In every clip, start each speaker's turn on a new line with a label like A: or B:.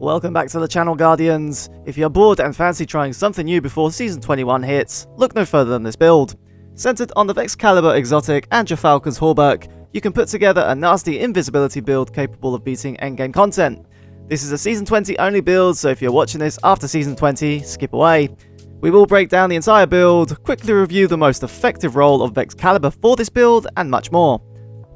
A: Welcome back to the channel, Guardians. If you're bored and fancy trying something new before Season 21 hits, look no further than this build. Centered on the Vexcalibur exotic and Gyrfalcon's Hauberk, you can put together a nasty invisibility build capable of beating endgame content. This is a Season 20 only build, so if you're watching this after Season 20, skip away. We will break down the entire build, quickly review the most effective role of Vexcalibur for this build, and much more.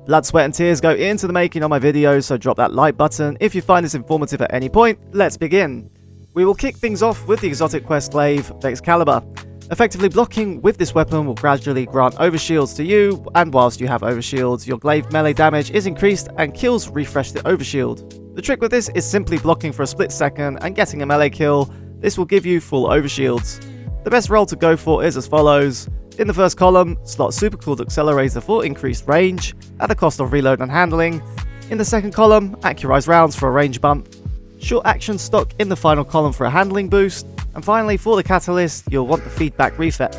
A: Blood, sweat and tears go into the making of my videos, so drop that like button if you find this informative at any point. Let's begin. We will kick things off with the exotic quest glaive, Vexcalibur. Effectively blocking with this weapon will gradually grant overshields to you, and whilst you have overshields, your glaive melee damage is increased and kills refresh the overshield. The trick with this is simply blocking for a split second and getting a melee kill. This will give you full overshields. The best role to go for is as follows. In the first column, slot Supercooled Accelerator for increased range, at the cost of reload and handling. In the second column, Accurized Rounds for a range bump. Short action stock in the final column for a handling boost. And finally, for the catalyst, you'll want the Feedback Reset,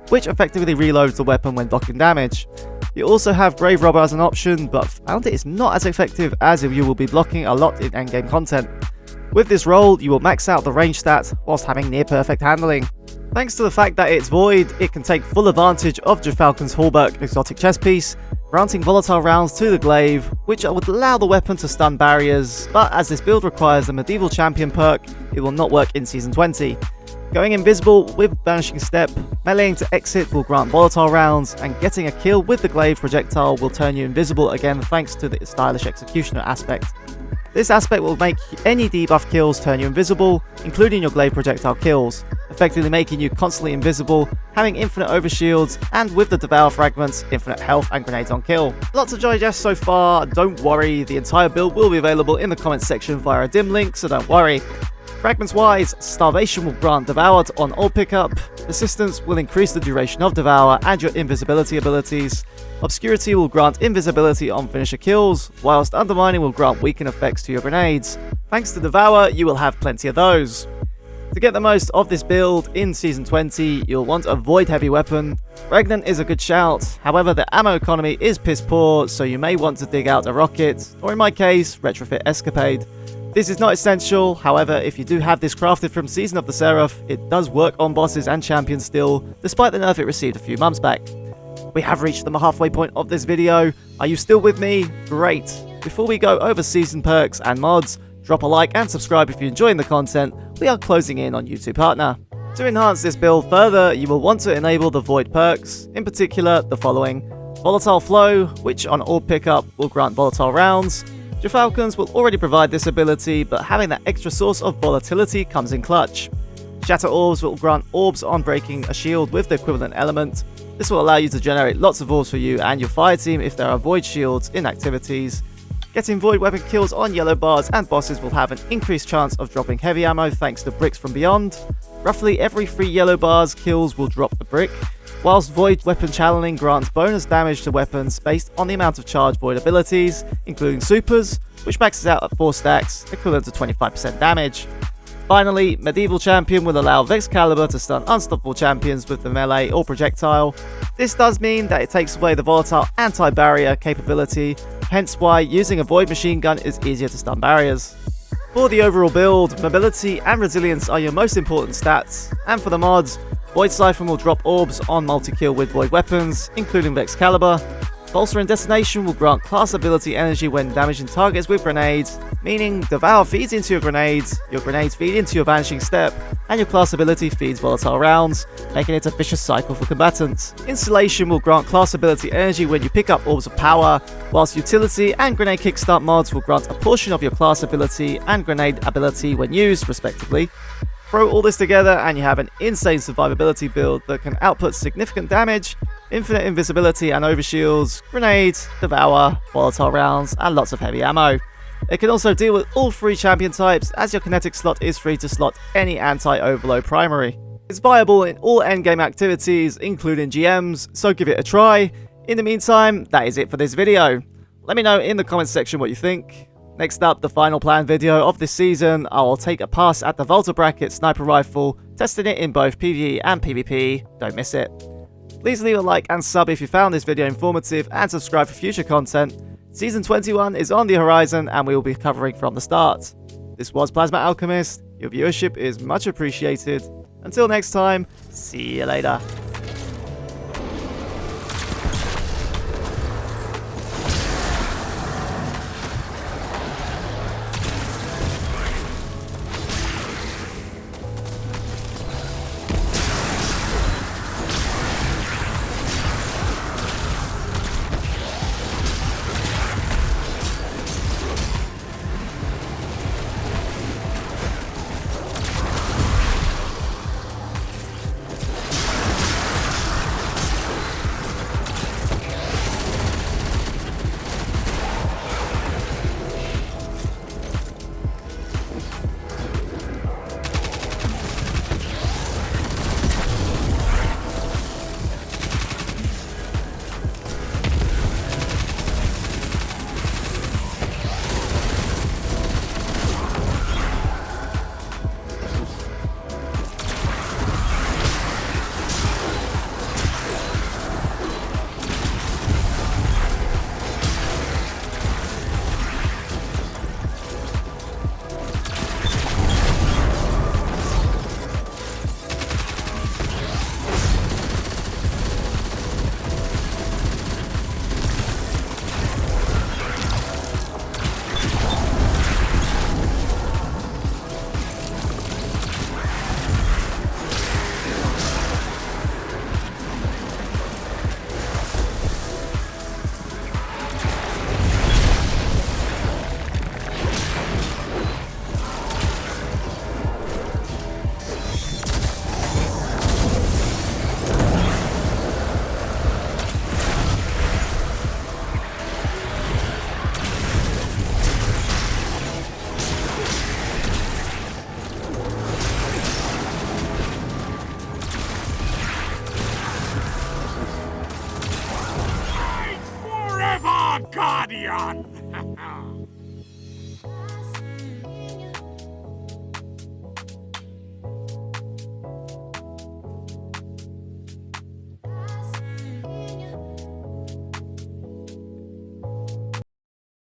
A: which effectively reloads the weapon when blocking damage. You also have Grave Robber as an option, but found it is not as effective as if you will be blocking a lot in endgame content. With this role, you will max out the range stats whilst having near perfect handling. Thanks to the fact that it's void, it can take full advantage of Gyrfalcon's Hauberk exotic chest piece, granting volatile rounds to the glaive, which would allow the weapon to stun barriers, but as this build requires the medieval champion perk, it will not work in Season 20. Going invisible with Vanishing Step, meleeing to exit will grant volatile rounds, and getting a kill with the glaive projectile will turn you invisible again thanks to the stylish executioner aspect. This aspect will make any debuff kills turn you invisible, including your glaive projectile kills, effectively making you constantly invisible, having infinite overshields, and with the devour fragments, infinite health and grenades on kill. Lots to digest so far, don't worry, the entire build will be available in the comments section via a dim link, so don't worry. Fragments wise, Starvation will grant Devoured on all pickup, Persistence will increase the duration of Devour and your invisibility abilities, Obscurity will grant invisibility on finisher kills, whilst Undermining will grant weaken effects to your grenades. Thanks to Devour, you will have plenty of those. To get the most of this build in Season 20, you'll want a void heavy weapon. Regnant is a good shout, however the ammo economy is piss poor, so you may want to dig out a rocket, or in my case, retrofit Escapade. This is not essential, however if you do have this crafted from Season of the Seraph, it does work on bosses and champions still, despite the nerf it received a few months back. We have reached the halfway point of this video. Are you still with me? Great! Before we go over season perks and mods, drop a like and subscribe if you're enjoying the content. We are closing in on YouTube Partner. To enhance this build further, you will want to enable the void perks, in particular the following. Volatile Flow, which on all pickup will grant volatile rounds. Gyrfalcons will already provide this ability, but having that extra source of volatility comes in clutch. Shatter Orbs will grant orbs on breaking a shield with the equivalent element. This will allow you to generate lots of orbs for you and your fire team if there are void shields in activities. Getting void weapon kills on yellow bars and bosses will have an increased chance of dropping heavy ammo thanks to bricks from beyond. Roughly every 3 yellow bars kills will drop the brick, whilst void weapon channeling grants bonus damage to weapons based on the amount of charged void abilities, including supers, which maxes out at 4 stacks, equivalent to 25% damage. Finally, Medieval Champion will allow Vexcalibur to stun unstoppable champions with the melee or projectile. This does mean that it takes away the volatile anti-barrier capability, hence why using a void machine gun is easier to stun barriers. For the overall build, mobility and resilience are your most important stats, and for the mods, Void Siphon will drop orbs on multi-kill with void weapons, including Vexcalibur. Bolster and Detonation will grant class ability energy when damaging targets with grenades, meaning Devour feeds into your grenades feed into your Vanishing Step, and your class ability feeds volatile rounds, making it a vicious cycle for combatants. Installation will grant class ability energy when you pick up Orbs of Power, whilst Utility and Grenade Kickstart mods will grant a portion of your class ability and grenade ability when used, respectively. Throw all this together and you have an insane survivability build that can output significant damage, infinite invisibility and overshields, grenades, devour, volatile rounds, and lots of heavy ammo. It can also deal with all 3 champion types, as your kinetic slot is free to slot any anti-overload primary. It's viable in all endgame activities, including GMs, so give it a try. In the meantime, that is it for this video. Let me know in the comments section what you think. Next up, the final planned video of this season, I will take a pass at the Volta Bracket sniper rifle, testing it in both PvE and PvP, don't miss it. Please leave a like and sub if you found this video informative, and subscribe for future content. Season 21 is on the horizon and we will be covering from the start. This was Plasma Alchemist. Your viewership is much appreciated. Until next time, see you later.
B: Guardian!